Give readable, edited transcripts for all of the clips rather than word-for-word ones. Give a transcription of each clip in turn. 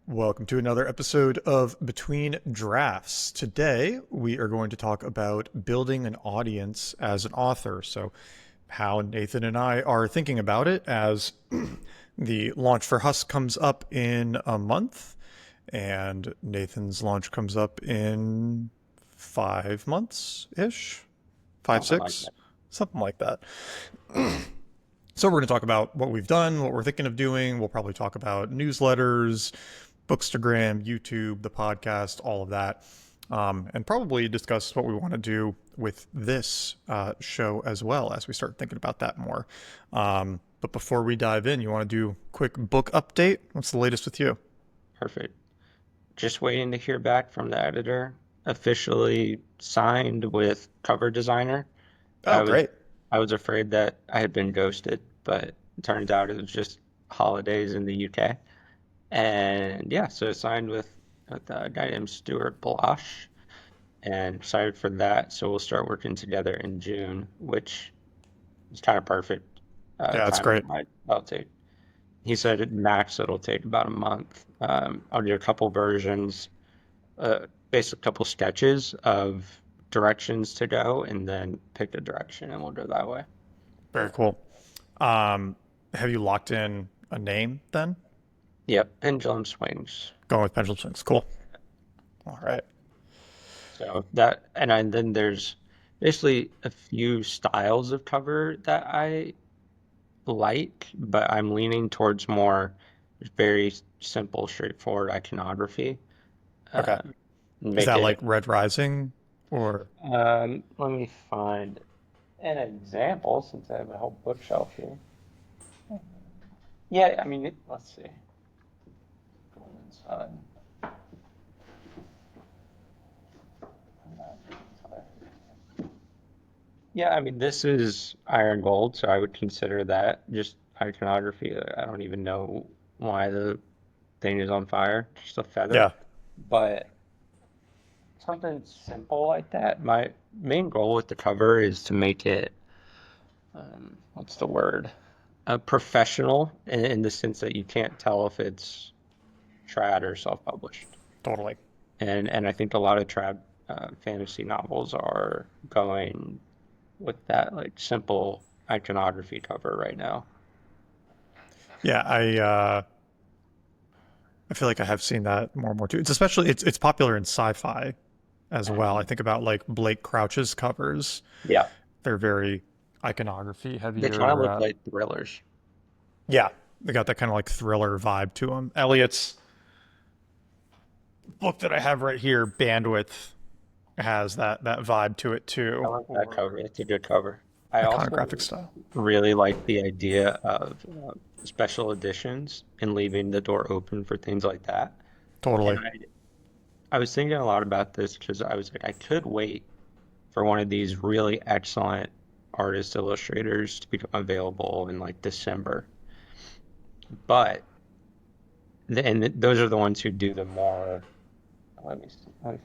Welcome to another episode of Between Drafts. Today, we are going to talk about building an audience as an author. So, how Nathan and I are thinking about it as the launch for Husk comes up in a month, and Nathan's launch comes up in 5 months ish, five, Something like six, that. something like that. So, we're going to talk about what we've done, what we're thinking of doing. We'll probably talk about newsletters, Bookstagram, YouTube, the podcast, all of that, and probably discuss what we want to do with this show as well as we start thinking about that more. But before we dive in, you want to do a quick book update? What's the latest with you? Perfect. Just waiting to hear back from the editor. Officially signed with cover designer. Oh, I was great. I was afraid that I had been ghosted, but it turns out it was just holidays in the UK. And yeah, so signed with a guy named Stuart Blosh and excited for that. So we'll start working together in June, which is kind of perfect Yeah, it's timing. great. I'll take. He said at max it'll take about a month. I'll do a couple versions, basically a couple sketches of directions to go, and then pick a direction, and we'll go that way. Very cool. Um, have you locked in a name then? Yep, pendulum swings. Going with Pendulum Swings. Cool. All right. So that, then there's basically a few styles of cover that I like, but I'm leaning towards more very simple, straightforward iconography. Okay. Um, Is make that like it. Red Rising or? Let me find an example since I have a whole bookshelf here. Yeah, I mean, let's see. Golden Sun. Yeah, I mean, this is iron gold, so I would consider that just iconography. I don't even know why the thing is on fire, just a feather. Yeah. But something simple like that. My main goal with the cover is to make it, what's the word? Professional in the sense that you can't tell if it's trad or self-published. Totally. And I think a lot of trad fantasy novels are going with that like simple iconography cover right now. Yeah, I feel like I have seen that more and more too. It's especially it's popular in sci-fi as well. I think about like Blake Crouch's covers. Yeah, They're very iconography they kind of heavier. look like thrillers. Yeah, they got that kind of like thriller vibe to them. Elliot's book that I have right here, Bandwidth, has that vibe to it I too, like that cover. or It's a good cover. I iconographic also style. really like the idea of special editions and leaving the door open for things like that. And Totally. I was thinking a lot about this because I was like, I could wait for one of these really excellent artist illustrators to become available in like December. But those are the ones who do the more. Let me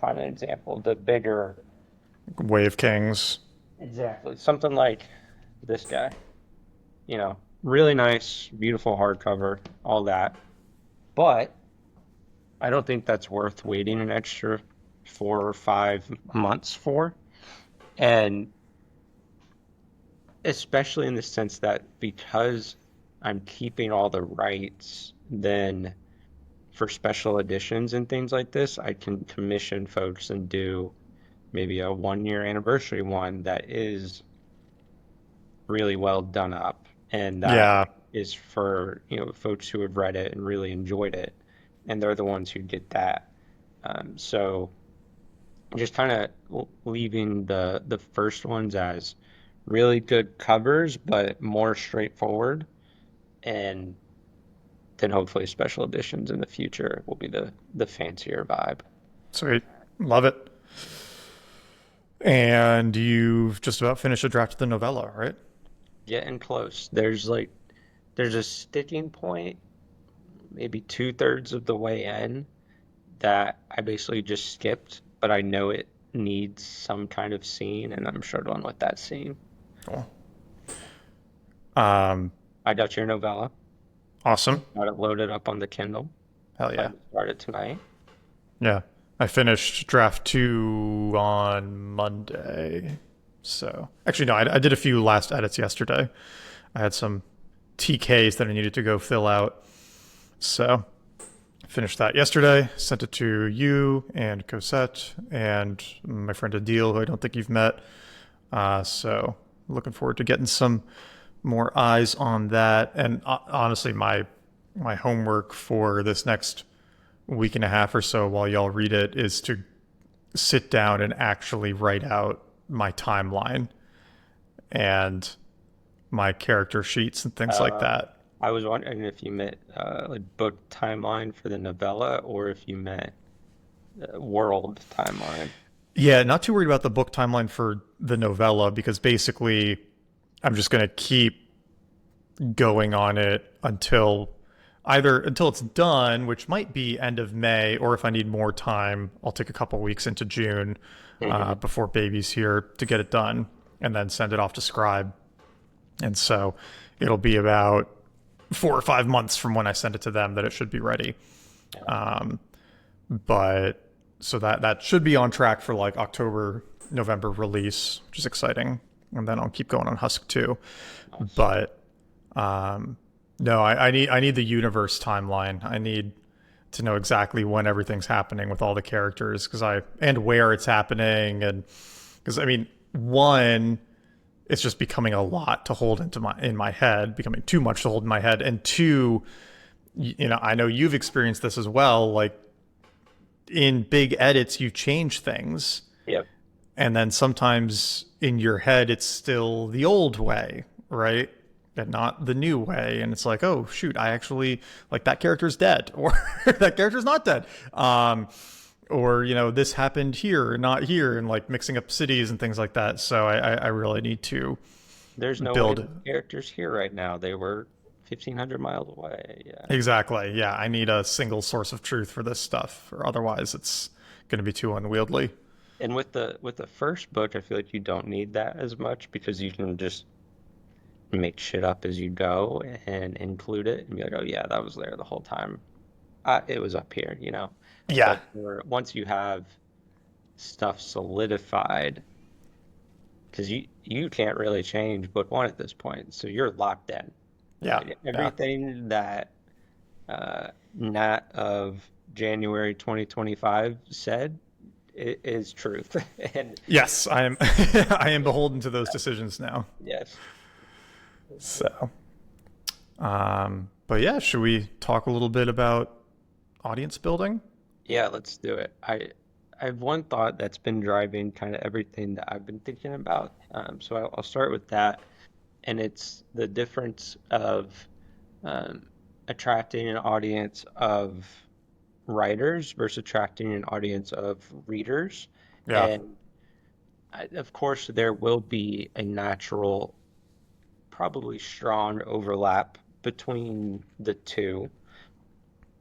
find an example. The bigger, Wave Kings. exactly something like this guy. Really nice, beautiful hardcover, all that. But I don't think that's worth waiting an extra 4 or 5 months for. And especially in the sense that because I'm keeping all the rights, then for special editions and things like this, I can commission folks and do maybe a 1 year anniversary one that is really well done up and that Yeah, is for folks who have read it and really enjoyed it, and they're the ones who get that. So just kind of leaving the first ones as really good covers, but more straightforward, and then hopefully special editions in the future will be the fancier vibe. sweet. Love it. And you've just about finished a draft of the novella, right? Getting close. There's a sticking point, maybe 2/3 of the way in, that I basically just skipped, but I know it needs some kind of scene, and I'm struggling with that scene. Cool. Um, I got your novella. awesome. Got it loaded up on the Kindle. Hell yeah. Plan to start it tonight. Yeah. I finished draft 2 on Monday. So, actually, no, I did a few last edits yesterday. I had some TKs that I needed to go fill out. So, finished that yesterday. Sent it to you and Cosette and my friend Adil, who I don't think you've met. So, looking forward to getting some more eyes on that. And honestly, my homework for this next week and a half or so while y'all read it is to sit down and actually write out my timeline and my character sheets and things like Uh, that. I was wondering if you meant like book timeline for the novella or if you meant world timeline. Yeah, not too worried about the book timeline for the novella because basically I'm just going to keep going on it until it's done, which might be end of May, or if I need more time, I'll take a couple weeks into June Hmm. before baby's here to get it done, and then send it off to Scribe. And so it'll be about 4 or 5 months from when I send it to them that it should be ready. Yeah. But so that should be on track for like October, November release, which is exciting. And then I'll keep going on Husk too. Nice. But um, no, I need the universe timeline. I need to know exactly when everything's happening with all the characters and where it's happening, and because I mean, one, it's just becoming a lot to hold in my head, becoming too much to hold in my head, and two, I know you've experienced this as well. Like in big edits, you change things, Yep. and then sometimes in your head it's still the old way, right? And not the new way. And it's like, oh shoot, I actually like that character's dead, or that character's not dead. Or this happened here, not here, and like mixing up cities and things like that. So I really need to There's no way build. the character's here right now. They were 1,500 miles away. Yeah. Exactly. Yeah, I need a single source of truth for this stuff, or otherwise it's going to be too unwieldy. And with the first book, I feel like you don't need that as much because you can just make shit up as you go and include it and be like, oh yeah, that was there the whole time. It was up here, you know. Yeah. But once you have stuff solidified, because you can't really change book one at this point, so you're locked in. Yeah. Right? Yeah. Everything that Nat of January 2025 said is truth. And Yes, I am. I am beholden to those decisions now. yes, So, but yeah, should we talk a little bit about audience building? yeah, let's do it. I have one thought that's been driving kind of everything that I've been thinking about. So I'll start with that, and it's the difference of um, attracting an audience of writers versus attracting an audience of readers. Yeah. And of course, there will be a natural, probably strong overlap between the two,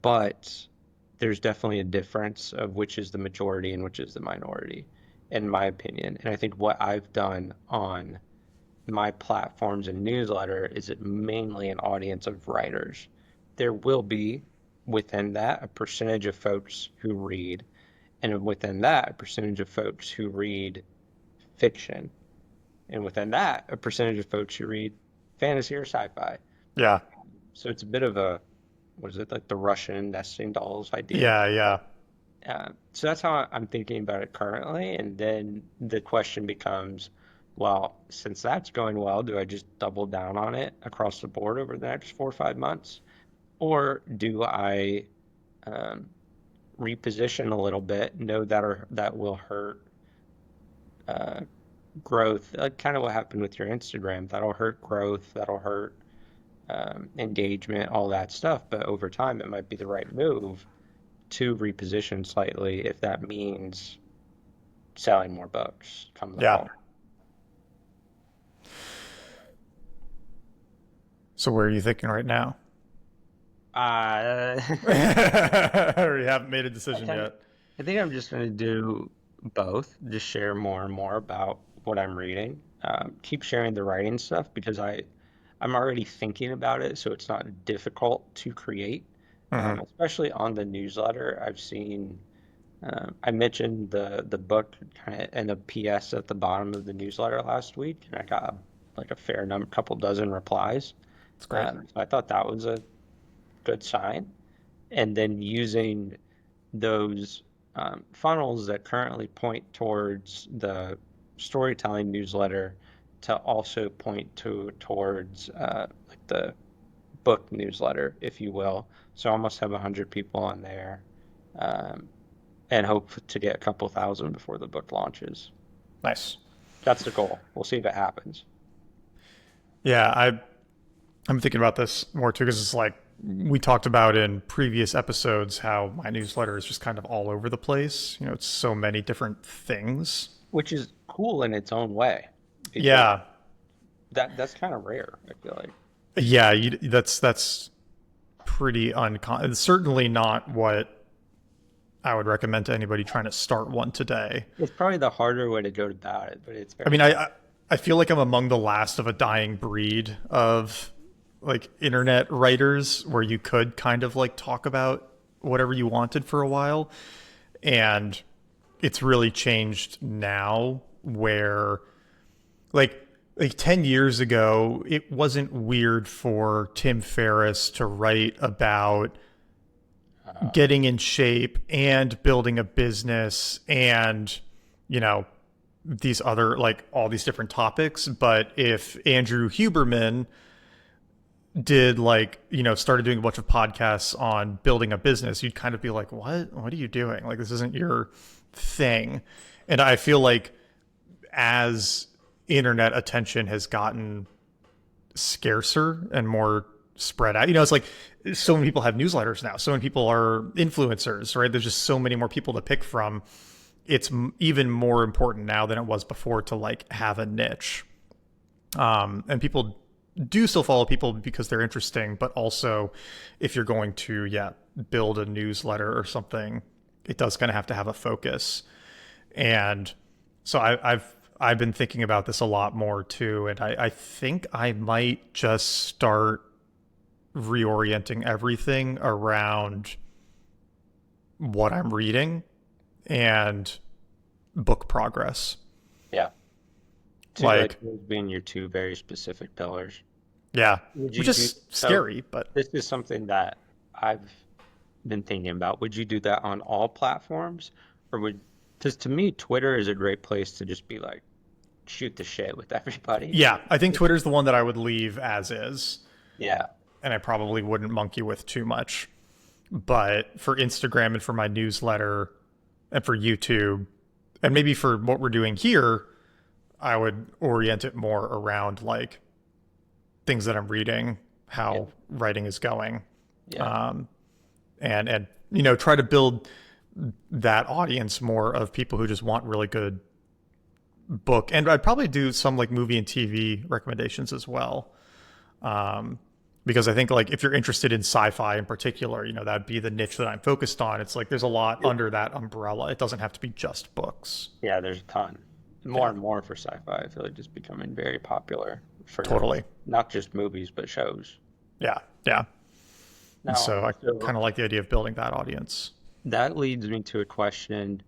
but there's definitely a difference of which is the majority and which is the minority, in my opinion. And I think what I've done on my platforms and newsletter is it mainly an audience of writers. There will be within that a percentage of folks who read, and within that a percentage of folks who read fiction, and within that a percentage of folks who read fantasy or sci-fi. Yeah. So it's a bit of a, what is it, like the Russian nesting dolls idea. Yeah. Yeah. So that's how I'm thinking about it currently. And then the question becomes, well, since that's going well, do I just double down on it across the board over the next 4 or 5 months? Or do I um, reposition a little bit, know that will hurt uh, growth, kind of what happened with your Instagram. That'll hurt growth, that'll hurt engagement, all that stuff. But over time, it might be the right move to reposition slightly if that means selling more books come the Yeah. fall. So where are you thinking right now? Uh, Or you haven't made a I decision kind of, yet? I think I'm just going to do both, just share more and more about what I'm reading. Keep sharing the writing stuff because I'm already thinking about it, so it's not difficult to create. Hmm. especially on the newsletter. I've seen, I mentioned the book kind of in a PS at the bottom of the newsletter last week, and I got like a fair number, couple dozen replies. It's great. So I thought that was a good sign. And then using those funnels that currently point towards the storytelling newsletter to also point towards like the book newsletter, if you will. So I almost have 100 people on there, um, and hope to get a couple thousand before the book launches. Nice. That's the goal. We'll see if it happens. Yeah, I'm thinking about this more too because it's like we talked about in previous episodes how my newsletter is just kind of all over the place. You know, it's so many different things. Which is cool in its own way because Yeah, that's kind of rare, I feel like. yeah, that's pretty uncommon. It's certainly not what I would recommend to anybody trying to start one today. It's probably the harder way to go about it, but it's I very mean, fun. I feel like I'm among the last of a dying breed of like internet writers where you could kind of like talk about whatever you wanted for a while. And it's really changed now where like 10 years ago, it wasn't weird for Tim Ferriss to write about getting in shape and building a business and, you know, these other like all these different topics. But if Andrew Huberman did like, you know, started doing a bunch of podcasts on building a business, you'd kind of be like, what are you doing? Like, this isn't your thing. And I feel like as internet attention has gotten scarcer and more spread out, you know, it's like so many people have newsletters now. So many people are influencers, right? There's just so many more people to pick from. It's even more important now than it was before to like have a niche. And people do still follow people because they're interesting, but also if you're going to, yeah, build a newsletter or something, it does kind of have a focus. And so I've been thinking about this a lot more too, and I think I might just start reorienting everything around what I'm reading and book progress. Yeah. Two, like Like, those being your two very specific pillars. yeah, Would which you do is so? scary, but This is something that I've been thinking about. Would you do that on all platforms, or would, because to me, Twitter is a great place to just be like, shoot the shit with everybody. yeah, I think Twitter's the one that I would leave as is, Yeah. and I probably wouldn't monkey with too much. But for Instagram and for my newsletter and for YouTube, and maybe for what we're doing here, I would orient it more around like things that I'm reading, Yeah. how writing is going, Yeah. um, and you know try to build that audience more of people who just want really good book. And I'd probably do some like movie and TV recommendations as well, because I think like if you're interested in sci-fi in particular, you know that'd be the niche that I'm focused on. It's like there's a lot under that umbrella. It doesn't have to be just books. Yeah, there's a ton. More Yeah, and more for sci-fi. I feel like it's becoming very popular for totally. not just movies, but shows. Yeah, yeah. And Now, so I so kind of like the idea of building that audience. that leads me to a question,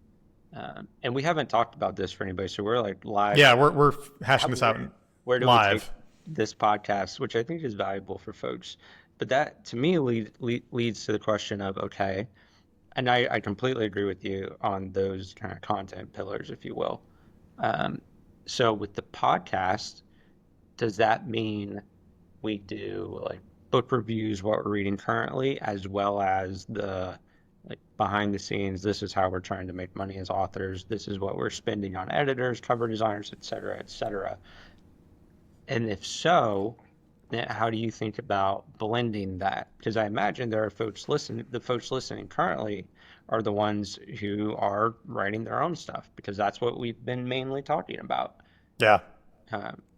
and we haven't talked about this for anybody, so we're like live. Yeah, we're hashing this out Where, where do we take live. this podcast, which I think is valuable for folks? But that to me leads to the question of, okay, and I completely agree with you on those kind of content pillars, if you will. Um, so with the podcast, does that mean we do like book reviews, what we're reading currently, as well as the like behind the scenes, this is how we're trying to make money as authors, this is what we're spending on editors, cover designers, et cetera, et cetera. And if so, then how do you think about blending that? Because I imagine there are folks listening, the folks listening currently are the ones who are writing their own stuff because that's what we've been mainly talking about. Yeah.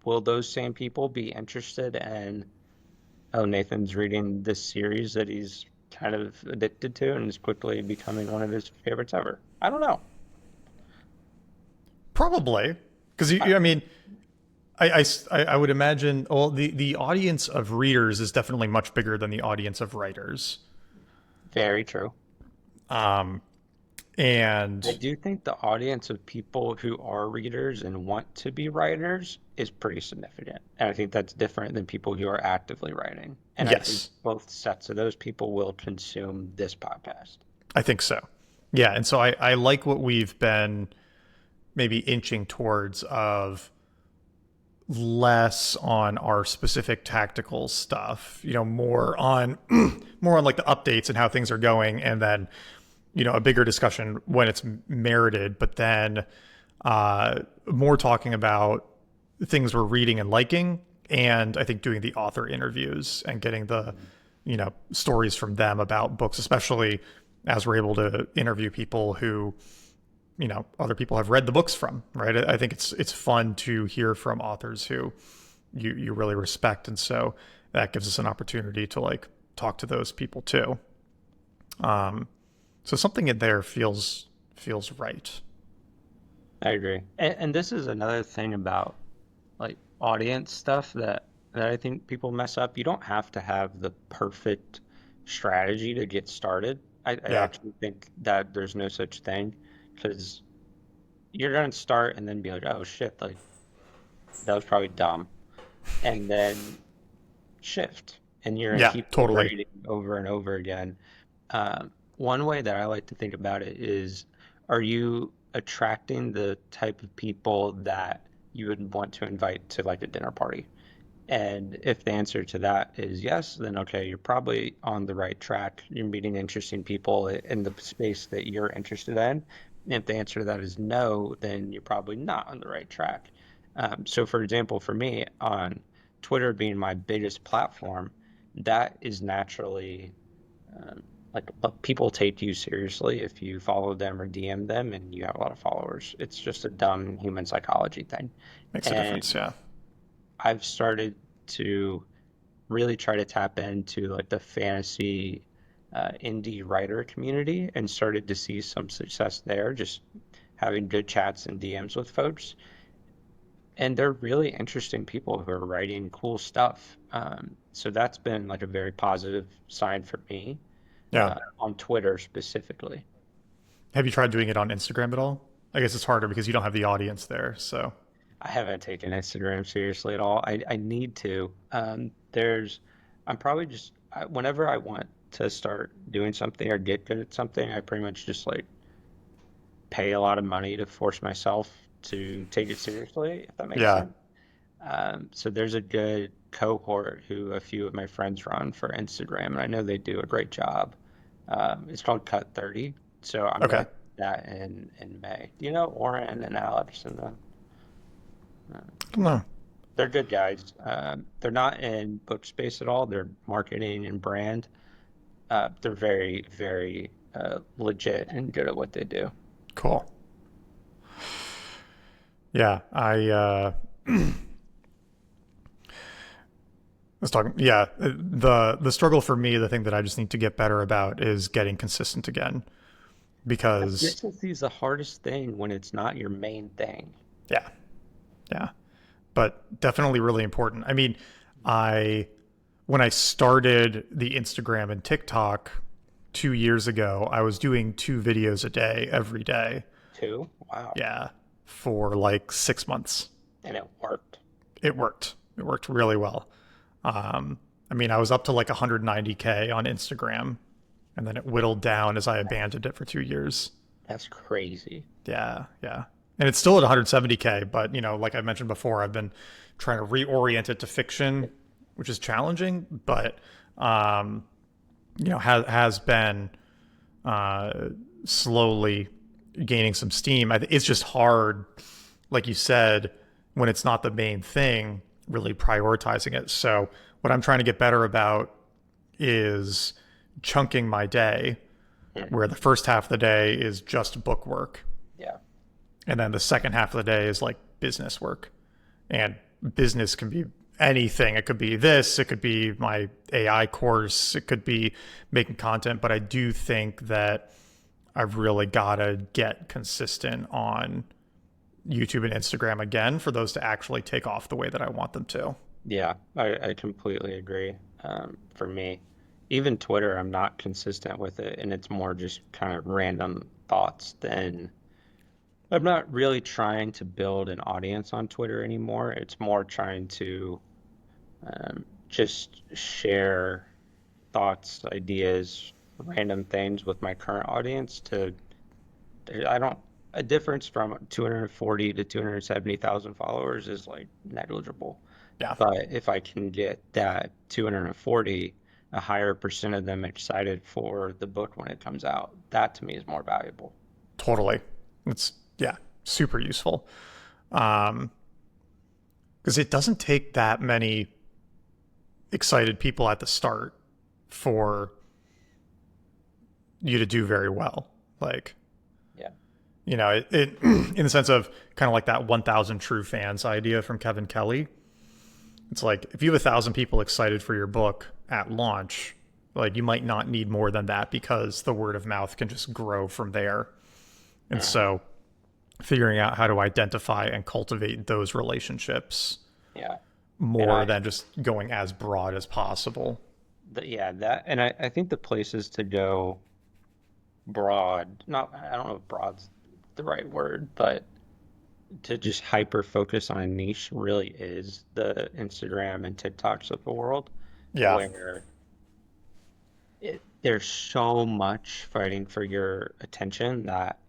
Will those same people be interested in, oh, Nathan's reading this series that he's kind of addicted to and is quickly becoming one of his favorites ever? I don't know. Probably. Because, I mean, I would imagine, well, the audience of readers is definitely much bigger than the audience of writers. Very true. Um, I and do think the audience of people who are readers and want to be writers is pretty significant. And I think that's different than people who are actively writing. And I think yes, both sets of those people will consume this podcast. I think so. Yeah. And so I like what we've been maybe inching towards of less on our specific tactical stuff, more on more on like the updates and how things are going, and then a bigger discussion when it's merited, but then more talking about things we're reading and liking, and I think doing the author interviews and getting the stories from them about books, especially as we're able to interview people who other people have read the books from, right? I think it's fun to hear from authors who you really respect, and so that gives us an opportunity to like talk to those people too. So something in there feels right. I agree. And this is another thing about like audience stuff that I think people mess up. You don't have to have the perfect strategy to get started. I Yeah, actually think that there's no such thing because you're gonna start and then be like, oh shit, like that was probably dumb, and then shift, and you're gonna yeah, keep totally. iterating over and over again. One way that I like to think about it is, are you attracting the type of people that you would want to invite to like a dinner party? And if the answer to that is yes, then okay, you're probably on the right track. You're meeting interesting people in the space that you're interested in. And if the answer to that is no, then you're probably not on the right track. So, for example, for me, on Twitter being my biggest platform, that is naturally like people take you seriously if you follow them or DM them and you have a lot of followers. It's just a dumb human psychology thing. Makes a difference. And Yeah, I've started to really try to tap into like the fantasy indie writer community and started to see some success there, just having good chats and DMs with folks. And they're really interesting people who are writing cool stuff. So that's been like a very positive sign for me yeah. on Twitter specifically. Have you tried doing it on Instagram at all? I guess it's harder because you don't have the audience there. So I haven't taken Instagram seriously at all. I need to. I'm probably just, whenever I want to start doing something or get good at something, I pretty much just like pay a lot of money to force myself to take it seriously, if that makes yeah, sense. So there's a good cohort who a few of my friends run for Instagram, and I know they do a great job. It's called Cut 30. So I'm okay. gonna do that in May. Do you know Oren and Alex and the I don't know. they're good guys. They're not in book space at all. They're marketing and brand. They're very, very legit and good at what they do. Cool. Yeah, I was talking. Yeah, the struggle for me, the thing that I just need to get better about is getting consistent again because Consistency is the hardest thing when it's not your main thing. yeah, yeah, but definitely really important. I mean, I when I started the Instagram and TikTok 2 years ago, I was doing 2 videos a day every day. Too. Wow. Yeah, for like 6 months. And it worked. It worked. It worked really well. I mean, I was up to like 190K on Instagram, and then it whittled down as I abandoned it for 2 years. That's crazy. Yeah, yeah. And it's still at 170K, but like I mentioned before, I've been trying to reorient it to fiction, which is challenging, but has been slowly gaining some steam. It's just hard, like you said, when it's not the main thing, really prioritizing it. So what I'm trying to get better about is chunking my day, Yeah. where the first half of the day is just book work, Yeah. and then the second half of the day is like business work. And business can be anything. It could be this, it could be my AI course, it could be making content, but I do think that I've really got to get consistent on YouTube and Instagram again for those to actually take off the way that I want them to. Yeah. I completely agree. For me, even Twitter, I'm not consistent with it, and it's more just kind of random thoughts than I'm not really trying to build an audience on Twitter anymore. It's more trying to just share thoughts, ideas, random things with my current audience to I don't a difference from 240 to 270,000 followers is like negligible. Yeah, But if I can get that 240, a higher percent of them excited for the book when it comes out, that to me is more valuable. totally. It's yeah, super useful. Um, because it doesn't take that many excited people at the start for you to do very well. Like, Yeah. it in the sense of kind of like that 1,000 true fans idea from Kevin Kelly. It's like if you have 1,000 people excited for your book at launch, like you might not need more than that because the word of mouth can just grow from there. And so figuring out how to identify and cultivate those relationships Yeah. And more than just going as broad as possible. yeah, that, and I think the places to go broad, not, I don't know if broad's the right word, but to just hyper focus on a niche really is the Instagram and TikToks of the world, Yeah, where there's so much fighting for your attention that,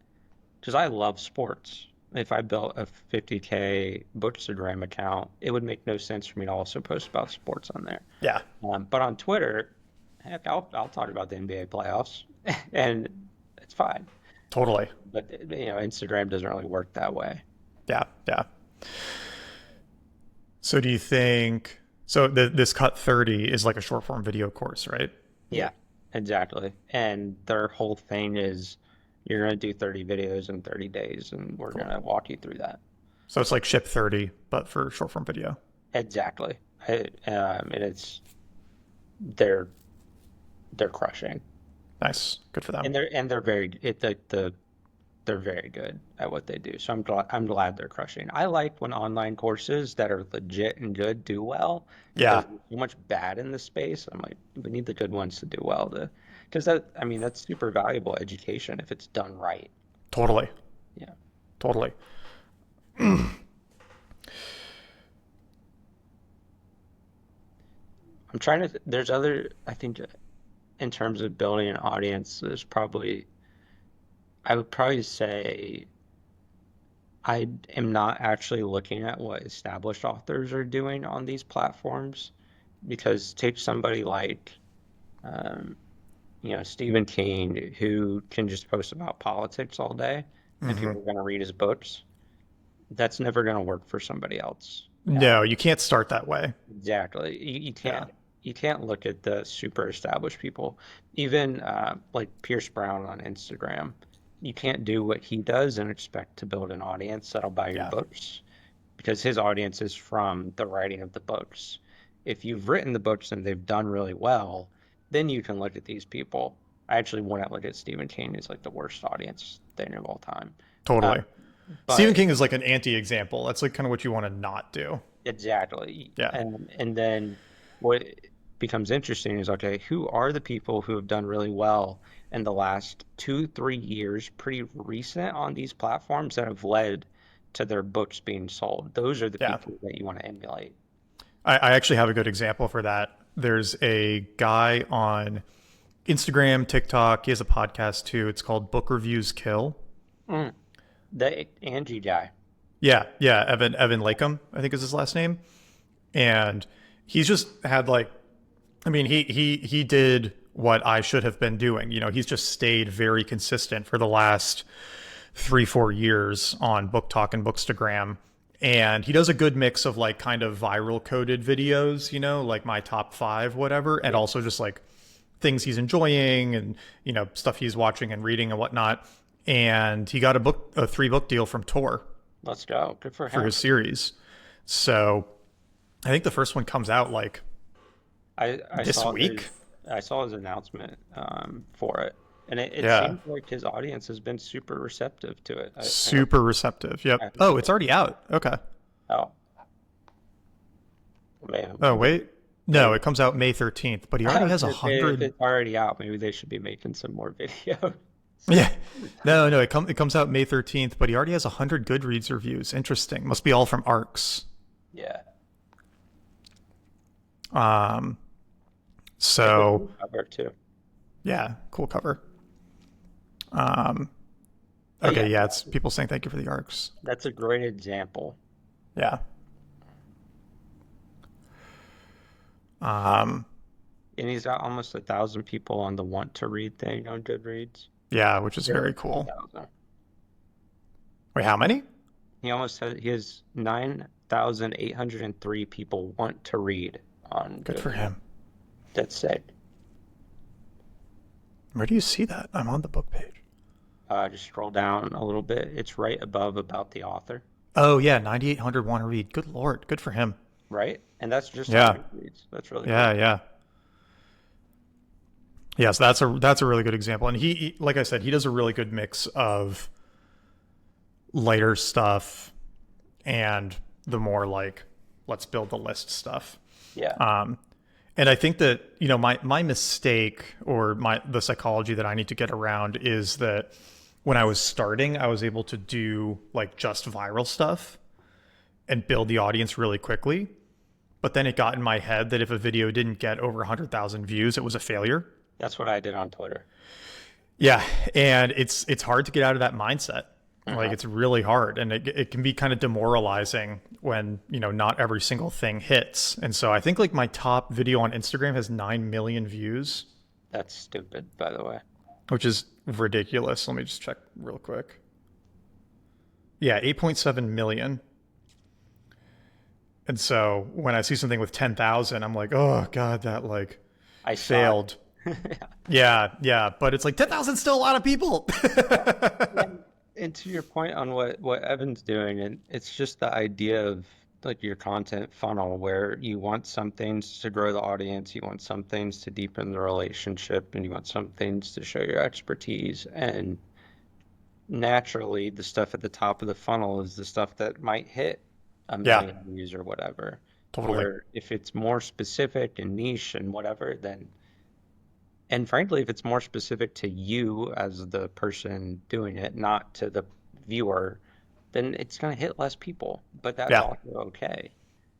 because I love sports. If I built a 50K Bookstagram account, it would make no sense for me to also post about sports on there. yeah, But on Twitter, heck, I'll talk about the NBA playoffs, and it's fine. totally. But Instagram doesn't really work that way. Yeah, yeah. So do you think this Cut 30 is like a short form video course, right? Yeah, exactly. And their whole thing is you're going to do 30 videos in 30 days, and we're Cool. going to walk you through that. So it's like Ship 30, but for short form video. Exactly. And they're they're crushing, Nice. Good for them. and they're very they're very good at what they do. So I'm glad they're crushing. I like when online courses that are legit and good do well Yeah, because there's so much bad in the space. I'm like, we need the good ones to do well because that, I mean, that's super valuable education if it's done right. totally. Yeah. Totally. I'm trying to, there's other, I think in terms of building an audience, I would probably say I am not actually looking at what established authors are doing on these platforms because take somebody like, um, Stephen King, who can just post about politics all day and Hmm. people are going to read his books. That's never going to work for somebody else. No, you can't start that way. Exactly. You Yeah. can't look at the super established people, even like Pierce Brown on Instagram. You can't do what he does and expect to build an audience that'll buy your Yeah. books because his audience is from the writing of the books. If you've written the books and they've done really well, then you can look at these people. I actually wouldn't look at Stephen King as like the worst audience thing of all time. Uh, Totally. Stephen but King is like an anti-example. That's like kind of what you want to not do. exactly. Yeah. And then what becomes interesting is, okay, who are the people who have done really well in the last 2, 3 years, pretty recent on these platforms that have led to their books being sold? Those are the Yeah. people that you want to emulate. I actually have a good example for that. There's a guy on Instagram, TikTok. He has a podcast too. It's called Book Reviews Kill. Mm. The Angie guy. Yeah, yeah. Evan Lakem, I think is his last name. And he's just had like, I mean, he did what I should have been doing. He's just stayed very consistent for the last 3, 4 years on Book Talk and Bookstagram. And he does a good mix of like kind of viral coded videos, like my top five, whatever, and Yeah. also just like things he's enjoying and, stuff he's watching and reading and whatnot. And he got a 3 book deal from Tor Let's go. Good for for him. his series. So I think the first one comes out like I this saw week. his announcement for it, and it Yeah. seems like his audience has been super receptive to it. Super receptive. Yep. I hope Oh, so. it's already out. Okay. Oh man, Oh, wait. No, Like, it comes out May 13th, but he I already was has a gonna say if hundred. it's already out, maybe they should be making some more videos. Yeah. No, no, it comes out May 13th, but he already has a hundred Goodreads reviews. Interesting. Must be all from ARCs. Yeah, Um, it's a so cool cover too. yeah, cool cover. Um, But okay, yeah, yeah, it's people saying thank you for the ARCs. that's a great example. Yeah. Um, And he's got almost 1,000 people on the want to read thing on Goodreads. yeah, which is Barely very cool. 10,000. Wait, how many? He has 9,803 people want to read on Good for Goodreads. him. That's sick. Where do you see that? I'm on the book page. Just scroll down a little bit. It's right above about the author, Oh yeah, 9,800 want to read. Good Lord, good for him. right? And that's just on Yeah, Goodreads. That's really yeah, cool. yeah. Yes, that's a really good example. And like I said, he does a really good mix of lighter stuff and the more like let's build the list stuff. Yeah. Um, and I think that my mistake or the psychology that I need to get around is that when I was starting, I was able to do like just viral stuff and build the audience really quickly. But then it got in my head that if a video didn't get over 100,000 views, it was a failure. That's what I did on Twitter. Yeah, and it's hard to get out of that mindset. Like Uh-huh. it's really hard, and it can be kind of demoralizing when not every single thing hits. And so I think like my top video on Instagram has 9 million views, That's stupid, by the way. which is ridiculous. Let me just check real quick. Yeah, 8.7 million. And so when I see something with 10,000, I'm like, oh god, that like I saw it. failed. Yeah, yeah, but it's like 10,000 still a lot of people. And to your point on what Evan's doing, and it's just the idea of like your content funnel where you want some things to grow the audience, you want some things to deepen the relationship, and you want some things to show your expertise. And naturally, the stuff at the top of the funnel is the stuff that might hit a Yeah, million views or whatever. totally. Where if it's more specific and niche and whatever, then and frankly, if it's more specific to you as the person doing it, not to the viewer, then it's going to hit less people. But that's Yeah. also okay.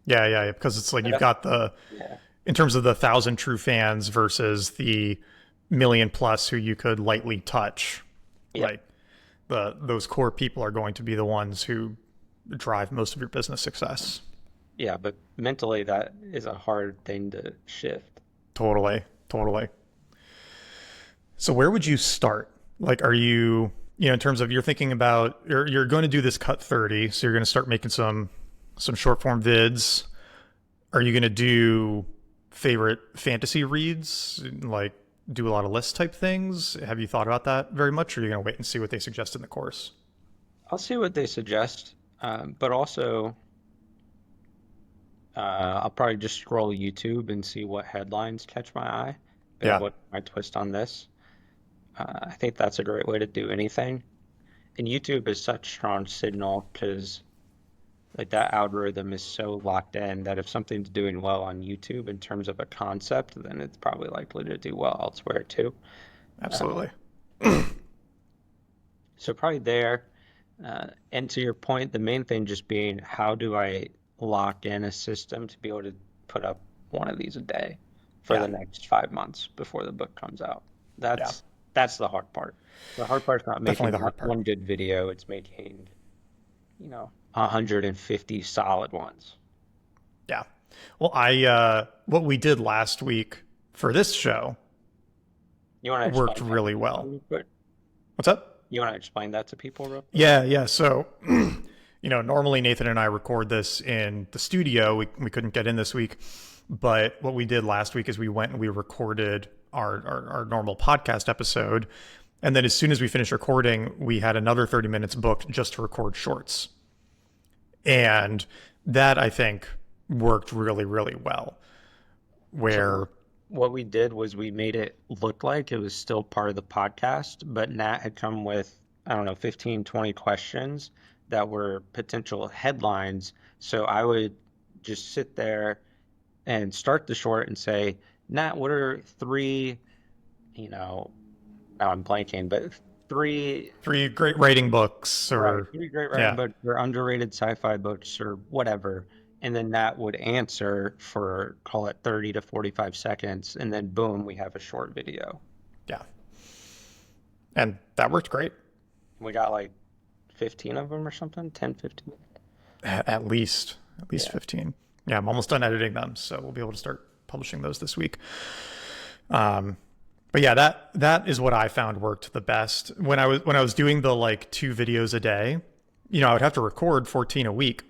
Yeah, yeah, yeah, because it's like But you've got yeah, in terms of the 1,000 true fans versus the million plus who you could lightly touch, yep, like those core people are going to be the ones who drive most of your business success. yeah. But mentally, that is a hard thing to shift. Totally, totally. So where would you start? Like, are you, in terms of you're thinking about, you're going to do this cut 30, so you're going to start making some short form vids. Are you going to do favorite fantasy reads, like do a lot of list type things? Have you thought about that very much, or are you going to wait and see what they suggest in the course? I'll see what they suggest, but also I'll probably just scroll YouTube and see what headlines catch my eye. Be like, Yeah, what my twist on this? I think that's a great way to do anything. And YouTube is such strong signal because like that algorithm is so locked in that if something's doing well on YouTube in terms of a concept, then it's probably likely to do well elsewhere too. Uh, absolutely. so probably there. And to your point, the main thing just being how do I lock in a system to be able to put up one of these a day for Yeah, the next 5 months before the book comes out. yeah, That's the hard part. The hard part's not definitely making the hard part. one good video, it's making, 150 solid ones. Yeah. Well, what we did last week for this show You want to worked explain that to really people well. real quick? What's up? You want to explain that to people real quick? Yeah, yeah. So, normally Nathan and I record this in the studio. We couldn't get in this week, but what we did last week is we went and we recorded our normal podcast episode. And then as soon as we finished recording, we had another 30 minutes booked just to record shorts. And that I think worked really, really well. So Where, what we did was we made it look like it was still part of the podcast, but Nat had come with, I don't know, 15, 20 questions that were potential headlines. So I would just sit there and start the short and say, Nat, what are three, you know, now I'm blanking, but three, 3 great writing books, right, or three great writing yeah, books or underrated sci-fi books or whatever. And then Nat would answer for, call it 30 to 45 seconds. And then boom, we have a short video. yeah, and that worked great. We got like 15 of them or something, 10, 15. At least Yeah. 15. Yeah, I'm almost done editing them, so we'll be able to start publishing those this week. Um, but yeah, that is what I found worked the best when I was doing the like 2 videos a day. I would have to record 14 a week,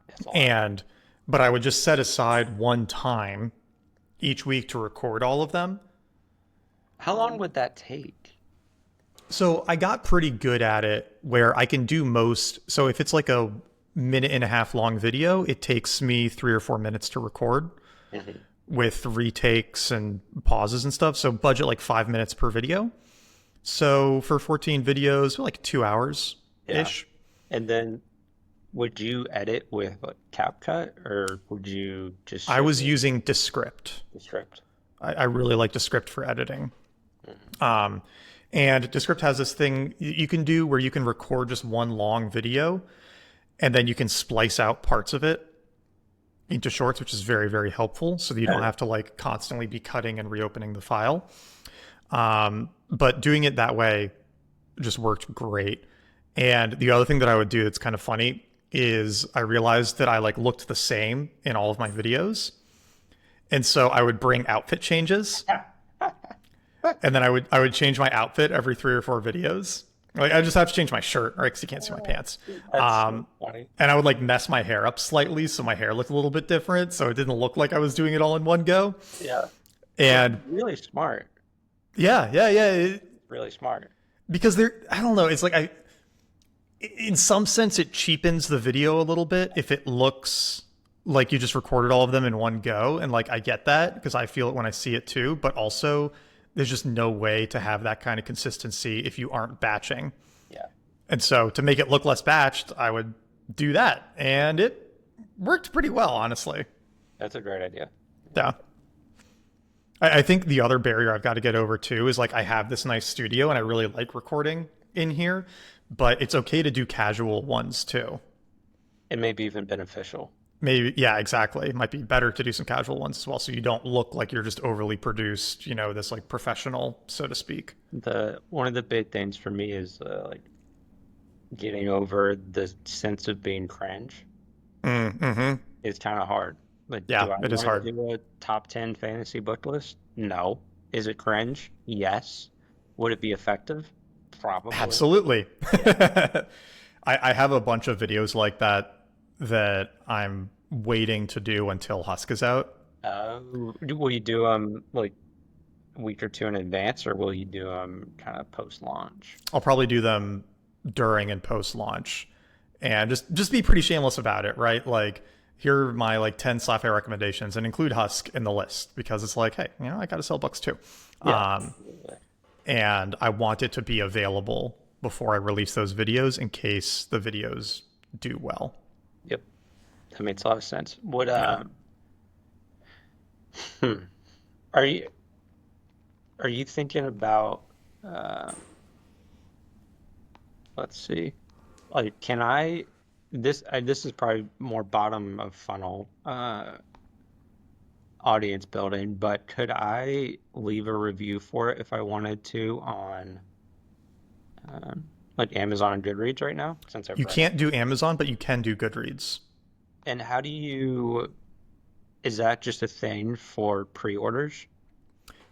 That's a lot. and but I would just set aside one time each week to record all of them. How long would that take? So I got pretty good at it where I can do most. So if it's like a minute and a half long video, it takes me 3 or 4 minutes to record Mhm. with retakes and pauses and stuff. So budget like 5 minutes per video. So for 14 videos, like 2 hours Yeah. ish. And then would you edit with like CapCut or would you just I straight was using Descript. the script? I really like Descript for editing. Mhm. Um, and Descript has this thing you can do where you can record just one long video and then you can splice out parts of it into shorts, which is very, very helpful. So that you don't have to like constantly be cutting and reopening the file. But doing it that way just worked great. And the other thing that I would do that's kind of funny is I realized that I like looked the same in all of my videos. And so I would bring outfit changes, and then I would change my outfit every 3 or 4 videos. Like I just have to change my shirt, right? Because you can't see my pants. That's so Um, funny. and I would like mess my hair up slightly so my hair looked a little bit different, so it didn't look like I was doing it all in one go. Yeah. That's And really smart. yeah, yeah, yeah. Really smart. Because I don't know. It's like in some sense, it cheapens the video a little bit if it looks like you just recorded all of them in one go. And like I get that because I feel it when I see it too. But also, there's just no way to have that kind of consistency if you aren't batching. Yeah. And so to make it look less batched, I would do that. And it worked pretty well, honestly. That's a great idea. Yeah. I think the other barrier I've got to get over too is like I have this nice studio and I really like recording in here, but it's okay to do casual ones too. It may be even beneficial. Maybe, yeah, exactly. It might be better to do some casual ones as well, so you don't look like you're just overly produced, this like professional, so to speak. The one of the big things for me is like getting over the sense of being cringe. Mm-hmm. It's kind of hard. Like, Yeah, do I it is want hard. to do a top 10 fantasy book list? No. Is it cringe? Yes. Would it be effective? Probably. Absolutely. Yeah. I have a bunch of videos like that I'm waiting to do until Husk is out. Will you do them like a week or two in advance, or will you do them kind of post launch? I'll probably do them during and post launch, and just be pretty shameless about it, right? Like here are my like 10 sci-fi recommendations, and include Husk in the list because it's like, hey, I got to sell books too, Yeah. um, Absolutely. and I want it to be available before I release those videos in case the videos do well. Yep. That makes a lot of sense. What Yeah. hmm. are you are you thinking about uh let's see. Like can I this is probably more bottom of funnel audience building, but could I leave a review for it if I wanted to on like Amazon and Goodreads right now since I've You read it? can't do Amazon, but you can do Goodreads. And how do you is that just a thing for pre-orders?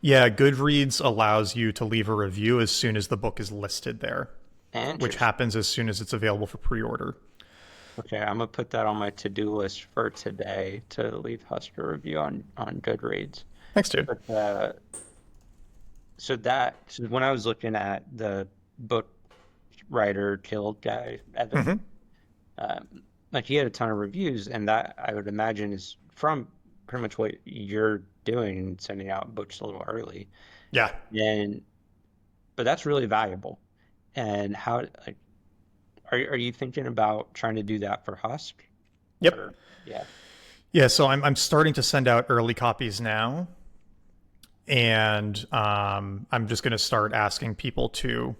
Yeah, Goodreads allows you to leave a review as soon as the book is listed there, which Interesting. happens as soon as it's available for pre-order. Okay, I'm gonna put that on my to-do list for today to leave Husker review on Goodreads. Thanks, dude. But so when I was looking at the book writer killed guy Evan, Hmm. um, like he had a ton of reviews, and that I would imagine is from pretty much what you're doing, sending out books a little early. Yeah. And but that's really valuable. And how like are you thinking about trying to do that for Husk? Yep. Or yeah. Yeah, so I'm starting to send out early copies now, and I'm just going to start asking people to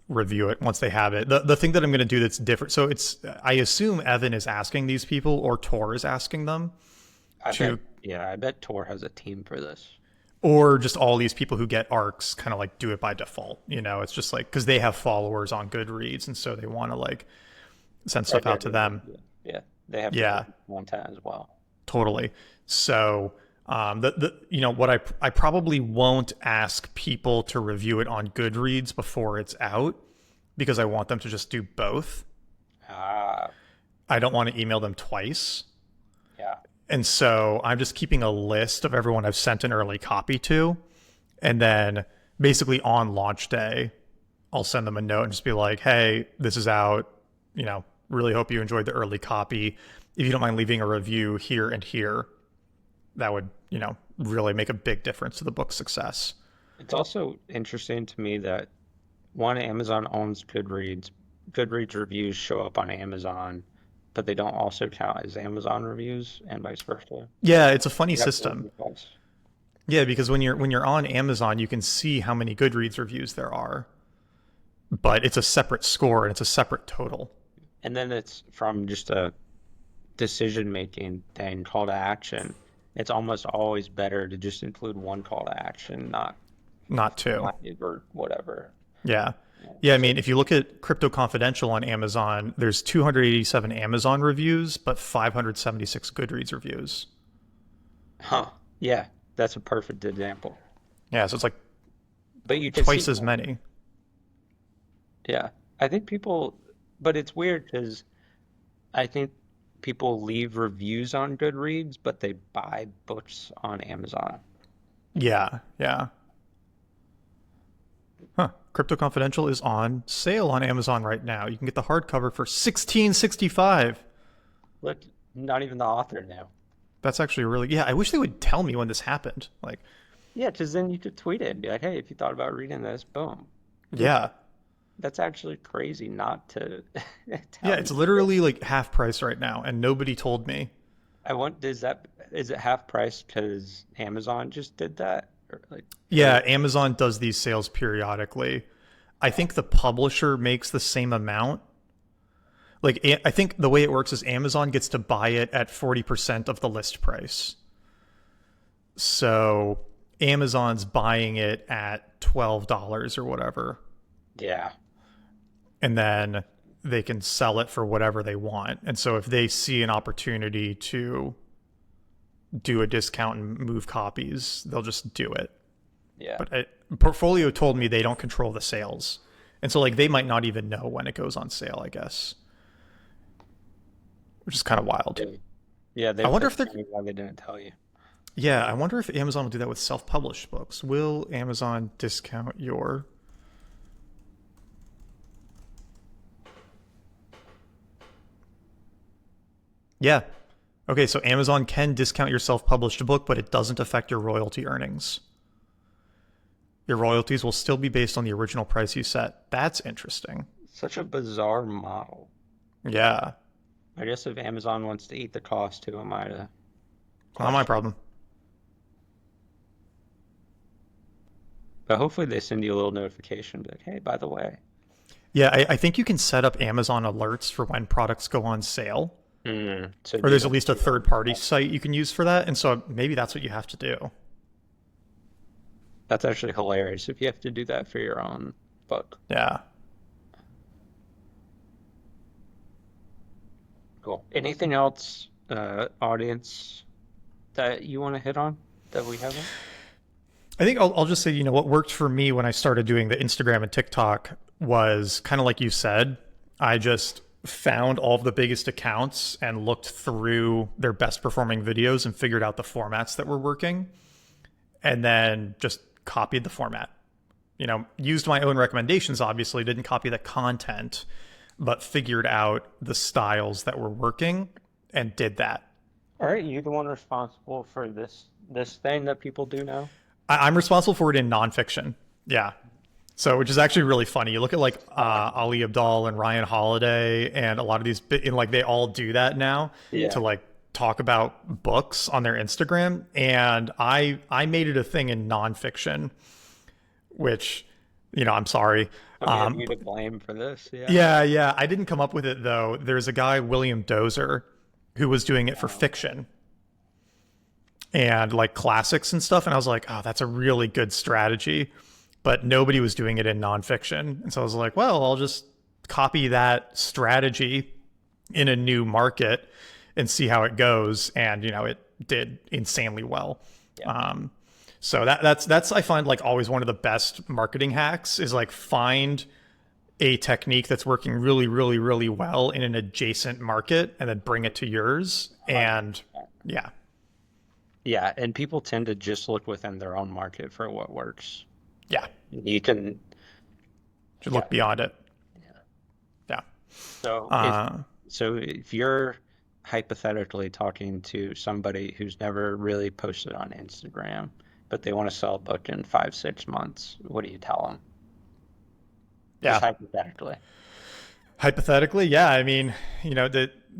review it once they have it. The thing that I'm going to do that's different, so it's I assume Evan is asking these people or Tor is asking them I bet, to, yeah, I bet Tor has a team for this. or just all these people who get arcs kind of like do it by default. It's just like because they have followers on Goodreads, and so they want to like send Or stuff out to them. yeah, they have to Yeah, do content as well. totally. So what I probably won't ask people to review it on Goodreads before it's out because I want them to just do both. Ah, I don't want to email them twice. yeah. And so I'm just keeping a list of everyone I've sent an early copy to. And then basically on launch day, I'll send them a note and just be like, hey, this is out. Really hope you enjoyed the early copy. If you don't mind leaving a review here and here, that would, really make a big difference to the book's success. It's also interesting to me that one, Amazon owns Goodreads. Goodreads reviews show up on Amazon, but they don't also count as Amazon reviews and vice versa. Yeah, it's a funny You have to system. request. Yeah, because when you're on Amazon, you can see how many Goodreads reviews there are, but it's a separate score and it's a separate total. And then it's from just a decision making thing, call to action. It's almost always better to just include one call to action, not Not two. five or whatever. Yeah. Yeah, Yeah, I so, mean, if you look at Crypto Confidential on Amazon, there's 287 Amazon reviews, but 576 Goodreads reviews. huh. Yeah, that's a perfect example. Yeah, so it's like But you can see twice as that. many. Yeah. I think people, but it's weird because I think people leave reviews on Goodreads, but they buy books on Amazon. Yeah, yeah. Huh. Crypto Confidential is on sale on Amazon right now. You can get the hardcover for 16.65. Look, not even the author now. That's actually really, yeah, I wish they would tell me when this happened. Like, Yeah, because then you could tweet it and be like, hey, if you thought about reading this, boom. yeah. That's actually crazy not to Yeah, tell it's you. literally like half price right now and nobody told me. I want, is it half price because Amazon just did that? Or like, Yeah, or Amazon does these sales periodically. I think the publisher makes the same amount. Like, I think the way it works is Amazon gets to buy it at 40% of the list price. So Amazon's buying it at $12 or whatever. yeah, And then they can sell it for whatever they want. And so if they see an opportunity to do a discount and move copies, they'll just do it. yeah. But Portfolio told me they don't control the sales. And so like they might not even know when it goes on sale, I guess, which is kind of wild. Yeah, yeah, I they wonder said if they're, to me why they didn't tell you. yeah, I wonder if Amazon will do that with self-published books. Will Amazon discount your, yeah. Okay, so Amazon can discount your self-published book, but it doesn't affect your royalty earnings. Your royalties will still be based on the original price you set. That's interesting. Such a bizarre model. Yeah, I guess if Amazon wants to eat the cost, who am I to not my question? problem. But hopefully they send you a little notification, be like, hey, by the way. Yeah, I think you can set up Amazon alerts for when products go on sale, So or do there's that. at least a third party site you can use for that. And so maybe that's what you have to do. That's actually hilarious if you have to do that for your own book. Yeah. Cool. Anything else, audience, that you want to hit on that we haven't? I think I'll just say, what worked for me when I started doing the Instagram and TikTok was kind of like you said. I just found all of the biggest accounts and looked through their best performing videos and figured out the formats that were working and then just copied the format. Used my own recommendations, obviously, didn't copy the content, but figured out the styles that were working and did that. All right, you the one responsible for this thing that people do now? I'm responsible for it in nonfiction. Yeah. So, which is actually really funny. You look at like Ali Abdaal and Ryan Holiday, and a lot of these, and like they all do that now Yeah. to like talk about books on their Instagram, and I made it a thing in nonfiction, which, I'm sorry. I'm getting you to blame for this. Yeah. Yeah. I didn't come up with it though. There's a guy, William Dozer, who was doing it for fiction and like classics and stuff. And I was like, oh, that's a really good strategy. But nobody was doing it in nonfiction. And so I was like, well, I'll just copy that strategy in a new market and see how it goes. And, it did insanely well. Yeah. So that's I find like always one of the best marketing hacks is like find a technique that's working really, really, really well in an adjacent market and then bring it to yours. And yeah, Yeah, and people tend to just look within their own market for what works. yeah, You can, should yeah. look beyond it. Yeah. Yeah. So if you're hypothetically talking to somebody who's never really posted on Instagram, but they want to sell a book in 5, 6 months, what do you tell them? Just Yeah. hypothetically. Hypothetically, yeah. I mean,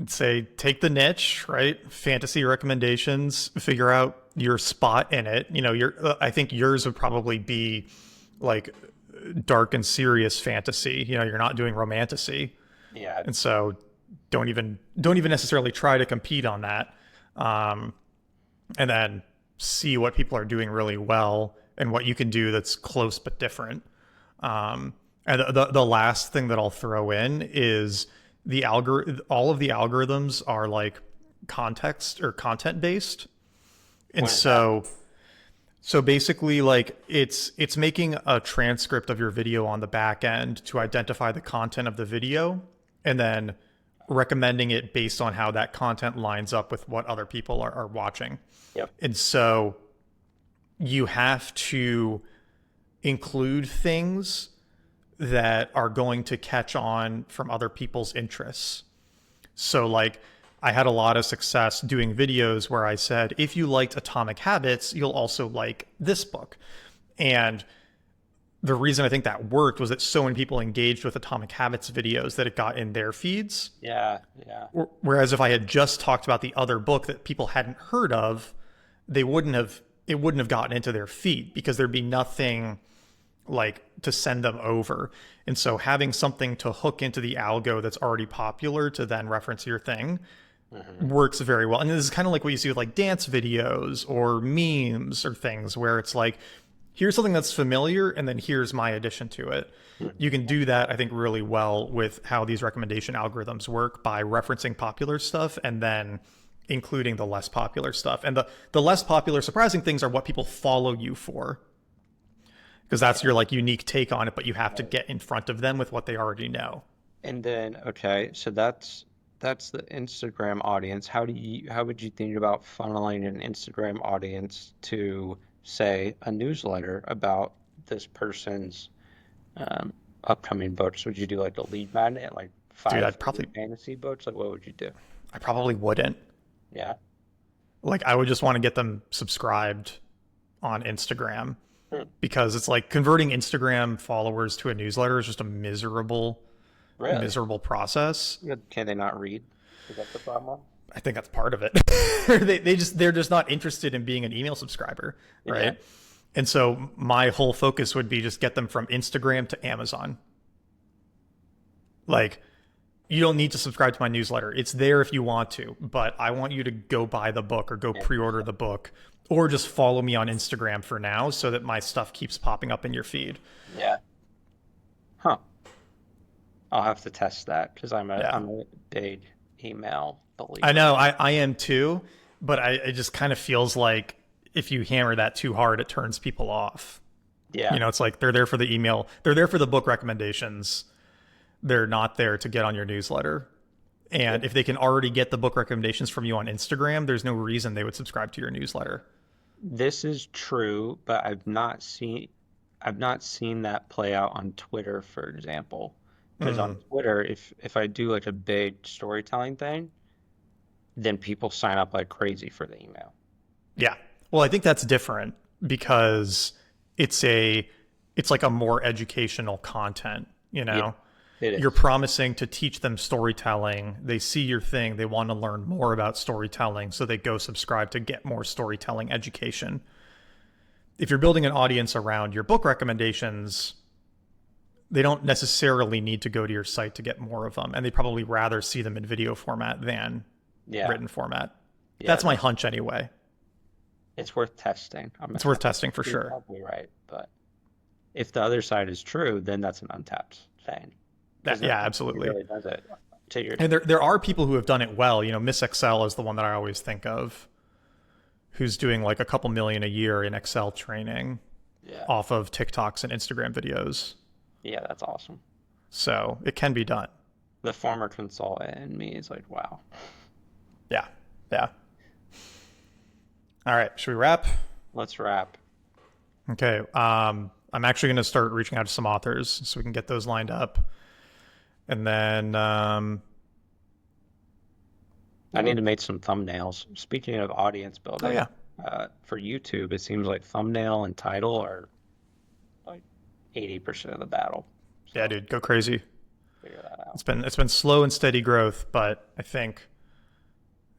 say take the niche, right? Fantasy recommendations, figure out your spot in it. I think yours would probably be like dark and serious fantasy. You're not doing romantasy. Yeah. And so don't even necessarily try to compete on that. And then see what people are doing really well and what you can do that's close but different. And the last thing that I'll throw in is all of the algorithms are like context or content based. And so basically like it's making a transcript of your video on the back end to identify the content of the video and then recommending it based on how that content lines up with what other people are watching. Yep. And so you have to include things that are going to catch on from other people's interests. So like I had a lot of success doing videos where I said, if you liked Atomic Habits, you'll also like this book. And the reason I think that worked was that so many people engaged with Atomic Habits videos that it got in their feeds. Yeah. Yeah. Whereas if I had just talked about the other book that people hadn't heard of, it wouldn't have gotten into their feed because there'd be nothing like to send them over. And so having something to hook into the algo that's already popular to then reference your thing works very well. And this is kind of like what you see with like dance videos or memes or things where it's like, here's something that's familiar and then here's my addition to it. You can do that, I think, really well with how these recommendation algorithms work by referencing popular stuff and then including the less popular stuff. And the less popular, surprising things are what people follow you for. Because that's your like unique take on it, but you have to get in front of them with what they already know. And then, okay, so that's the Instagram audience. How would you think about funneling an Instagram audience to, say, a newsletter about this person's upcoming books? Would you do like a lead magnet, like Dude, 5 fantasy books? Like, what would you do? I probably wouldn't. Yeah. Like I would just want to get them subscribed on Instagram because it's like converting Instagram followers to a newsletter is just a miserable process. Can they not read? Is that the problem? I think that's part of it. They're just not interested in being an email subscriber, right? Yeah. And so my whole focus would be just get them from Instagram to Amazon. Like, you don't need to subscribe to my newsletter. It's there if you want to, but I want you to go buy the book or go pre-order the book or just follow me on Instagram for now so that my stuff keeps popping up in your feed. Yeah. Huh. I'll have to test that because I'm a big email believer. I know, I am too, but it just kind of feels like if you hammer that too hard, it turns people off. Yeah. It's like they're there for the email. They're there for the book recommendations. They're not there to get on your newsletter. And if they can already get the book recommendations from you on Instagram, there's no reason they would subscribe to your newsletter. This is true, but I've not seen that play out on Twitter, for example. Because on Twitter, if I do like a big storytelling thing, then people sign up like crazy for the email. Yeah. Well, I think that's different because it's like a more educational content, Yeah. It You're is. promising to teach them storytelling. They see your thing. They want to learn more about storytelling. So they go subscribe to get more storytelling education. If you're building an audience around your book recommendations, they don't necessarily need to go to your site to get more of them. And they probably rather see them in video format than Yeah. written format. Yeah. That's my hunch anyway. It's worth testing. It's worth testing for You're sure. probably right. But if the other side is true, then that's an untapped thing. Because Yeah, nobody absolutely. really does it to your. And there are people who have done it well. You know, Miss Excel is the one that I always think of, who's doing like a couple million a year in Excel training Yeah. off of TikToks and Instagram videos. Yeah, that's awesome. So it can be done. The former consultant in me is like, wow. Yeah. Yeah. All right. Should we wrap? Let's wrap. Okay. I'm actually going to start reaching out to some authors so we can get those lined up. And then, I need to make some thumbnails. Speaking of audience oh, building, yeah. for YouTube, it seems like thumbnail and title are like 80% of the battle. Yeah, So dude, go crazy. figure that out. It's been slow and steady growth, but I think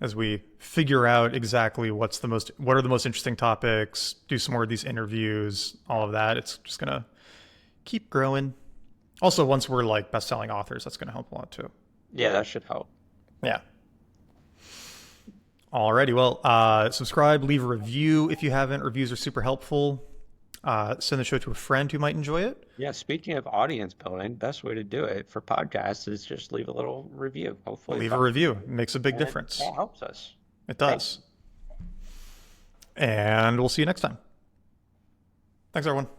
as we figure out exactly what are the most interesting topics, do some more of these interviews, all of that, it's just going to keep growing. Also, once we're like best-selling authors, that's going to help a lot too. Yeah, that should help. Yeah. Alrighty, well, subscribe, leave a review if you haven't. Reviews are super helpful. Send the show to a friend who might enjoy it. Yeah, speaking of audience building, best way to do it for podcasts is just leave a little review. Hopefully, Leave a review. It makes a big and difference. that helps us. It Thank does. And we'll see you next time. Thanks, everyone.